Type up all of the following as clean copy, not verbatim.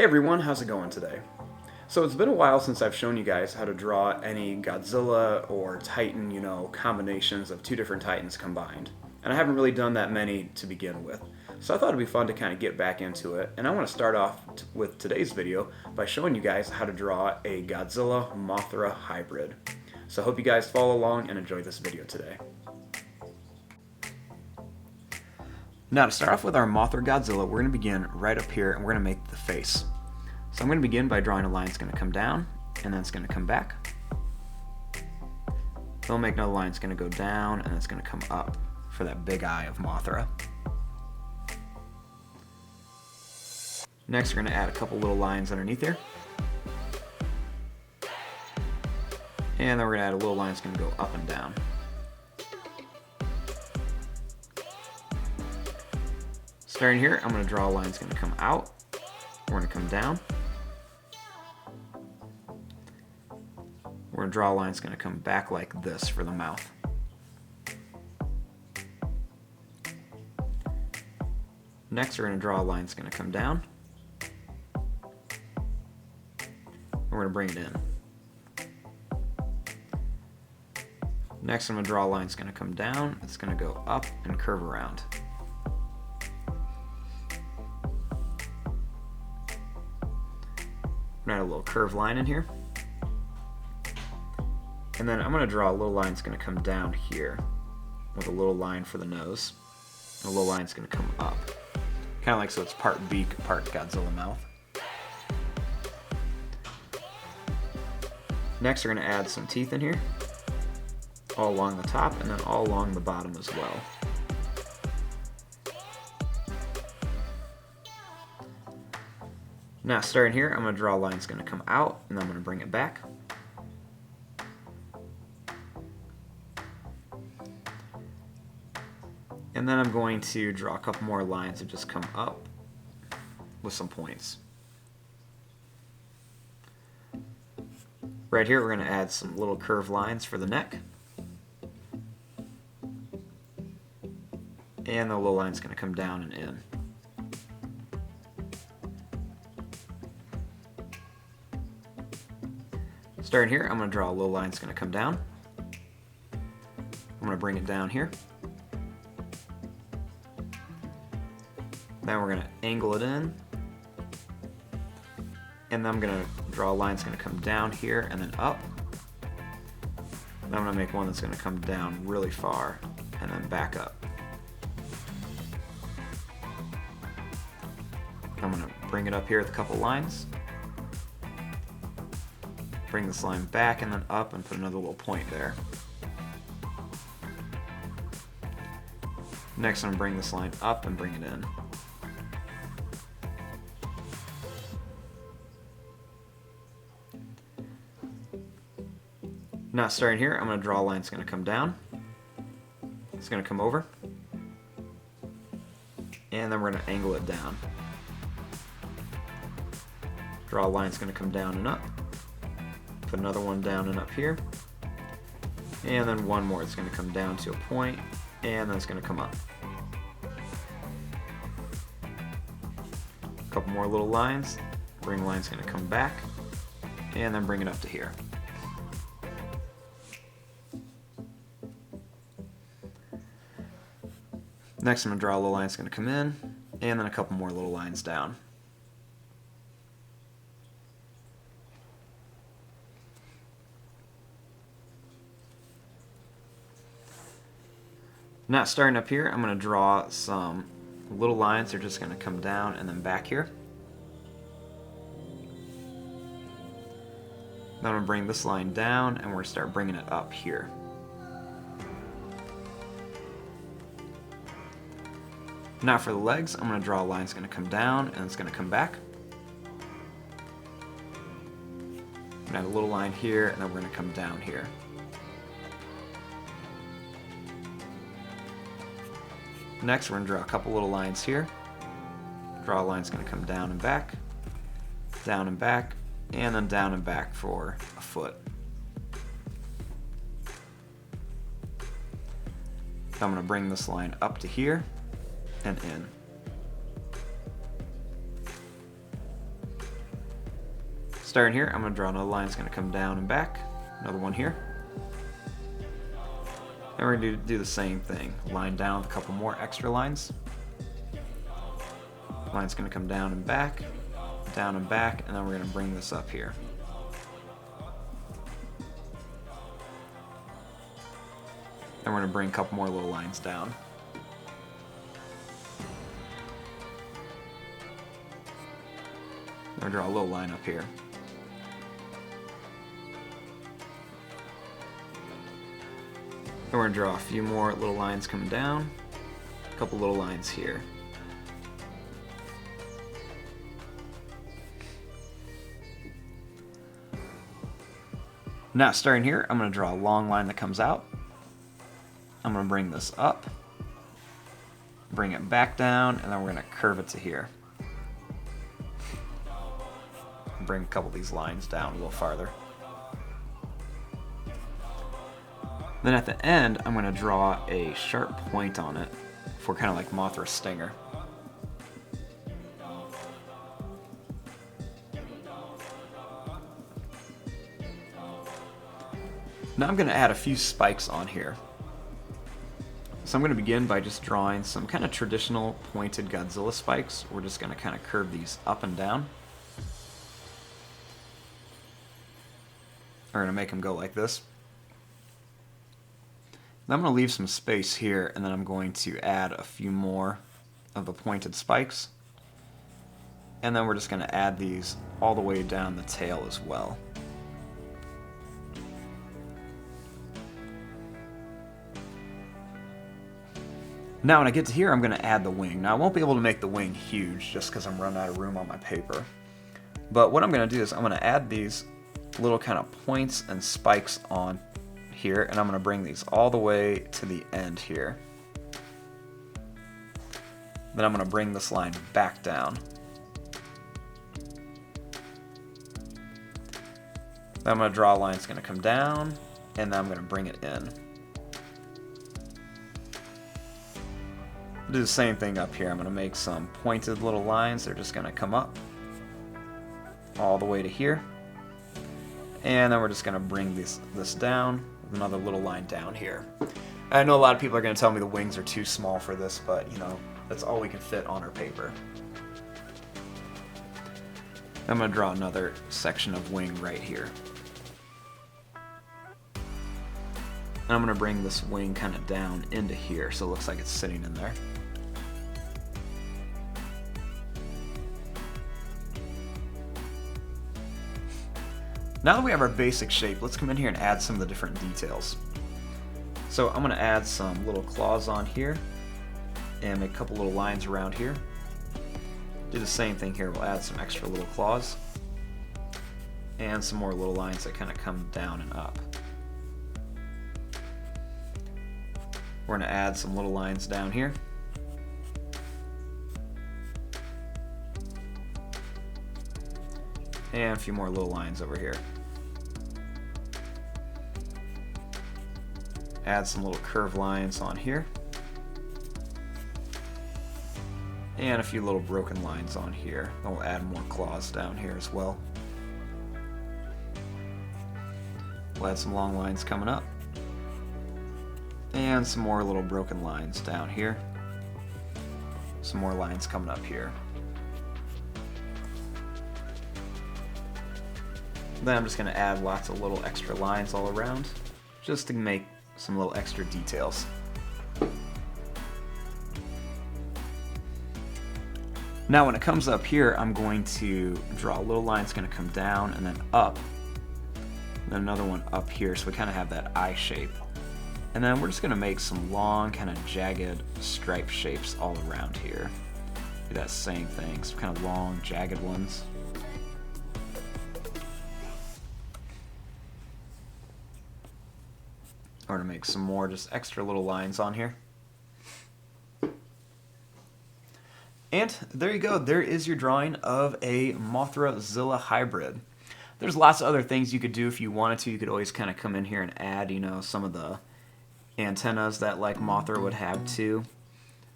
Hey everyone, how's it going today? So it's been a while since I've shown you guys how to draw any Godzilla or Titan, combinations of two different Titans combined. And I haven't really done that many to begin with. So I thought it'd be fun to kind of get back into it. And I want to start off with today's video by showing you guys how to draw a Godzilla Mothra hybrid. So I hope you guys follow along and enjoy this video today. Now to start off with our Mothra Godzilla, we're going to begin right up here and we're going to make the face. So I'm going to begin by drawing a line that's going to come down and then it's going to come back. Then we'll make another line that's going to go down and it's going to come up for that big eye of Mothra. Next we're going to add a couple little lines underneath here. And then we're going to add a little line that's going to go up and down. Starting here, I'm going to draw a line that's going to come out. We're going to come down. We're going to draw a line that's going to come back like this for the mouth. Next, we're going to draw a line that's going to come down. We're going to bring it in. Next, I'm going to draw a line that's going to come down. It's going to go up and curve around. Add a little curved line in here. And then I'm going to draw a little line that's going to come down here with a little line for the nose. And a little line that's going to come up. Kind of like so it's part beak, part Godzilla mouth. Next we're going to add some teeth in here. All along the top and then all along the bottom as well. Now starting here, I'm going to draw a line that's going to come out and then I'm going to bring it back. And then I'm going to draw a couple more lines that just come up with some points. Right here we're going to add some little curved lines for the neck. And the little line's going to come down and in. Starting here, I'm going to draw a little line that's going to come down. I'm going to bring it down here. Then we're going to angle it in. And then I'm going to draw a line that's going to come down here and then up. Then I'm going to make one that's going to come down really far and then back up. I'm going to bring it up here with a couple lines. Bring this line back and then up and put another little point there. Next I'm going to bring this line up and bring it in. Now starting here, I'm going to draw a line that's going to come down. It's going to come over. And then we're going to angle it down. Draw a line that's going to come down and up. Put another one down and up here, and then one more. It's going to come down to a point, and then it's going to come up. A couple more little lines. Bring line's going to come back, and then bring it up to here. Next, I'm going to draw a little line that's going to come in, and then a couple more little lines down. Now starting up here, I'm going to draw some little lines. They're just going to come down and then back here. Then I'm going to bring this line down and we're going to start bringing it up here. Now for the legs, I'm going to draw a line that's going to come down and it's going to come back. And add a little line here and then we're going to come down here. Next, we're going to draw a couple little lines here. Draw a line that's going to come down and back, and then down and back for a foot. Then I'm going to bring this line up to here and in. Starting here, I'm going to draw another line that's going to come down and back. Another one here. And we're going to do the same thing. Line down with a couple more extra lines. Line's going to come down and back, and then we're going to bring this up here. Then we're going to bring a couple more little lines down. Then we'll draw a little line up here. Then we're going to draw a few more little lines coming down, a couple little lines here. Now, starting here, I'm going to draw a long line that comes out. I'm going to bring this up, bring it back down, and then we're going to curve it to here. Bring a couple of these lines down a little farther. Then at the end, I'm going to draw a sharp point on it for kind of like Mothra stinger. Now I'm going to add a few spikes on here. So I'm going to begin by just drawing some kind of traditional pointed Godzilla spikes. We're just going to kind of curve these up and down. We're going to make them go like this. Then I'm going to leave some space here, and then I'm going to add a few more of the pointed spikes. And then we're just going to add these all the way down the tail as well. Now when I get to here, I'm going to add the wing. Now I won't be able to make the wing huge just because I'm running out of room on my paper. But what I'm going to do is I'm going to add these little kind of points and spikes on here, and I'm going to bring these all the way to the end here. Then I'm going to bring this line back down. Then I'm going to draw a line that's going to come down, and then I'm going to bring it in. Do the same thing up here. I'm going to make some pointed little lines. They're just going to come up all the way to here. And then we're just going to bring this down with another little line down here. I know a lot of people are going to tell me the wings are too small for this, but you know, that's all we can fit on our paper. I'm going to draw another section of wing right here. And I'm going to bring this wing kind of down into here so it looks like it's sitting in there. Now that we have our basic shape, let's come in here and add some of the different details. So I'm going to add some little claws on here and make a couple little lines around here. Do the same thing here. We'll add some extra little claws and some more little lines that kind of come down and up. We're going to add some little lines down here. And a few more little lines over here. Add some little curved lines on here. And a few little broken lines on here. And we'll add more claws down here as well. We'll add some long lines coming up. And some more little broken lines down here. Some more lines coming up here. Then I'm just going to add lots of little extra lines all around, just to make some little extra details. Now when it comes up here, I'm going to draw a little line that's going to come down and then up. And then another one up here, so we kind of have that eye shape. And then we're just going to make some long, kind of jagged stripe shapes all around here. Do that same thing, some kind of long, jagged ones. We're going to make some more just extra little lines on here. And there you go. There is your drawing of a Mothra-Zilla hybrid. There's lots of other things you could do if you wanted to. You could always kind of come in here and add, you know, some of the antennas that like Mothra would have too.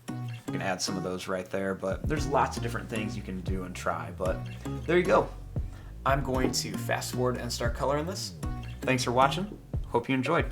You can add some of those right there, but there's lots of different things you can do and try. But there you go. I'm going to fast forward and start coloring this. Thanks for watching. Hope you enjoyed.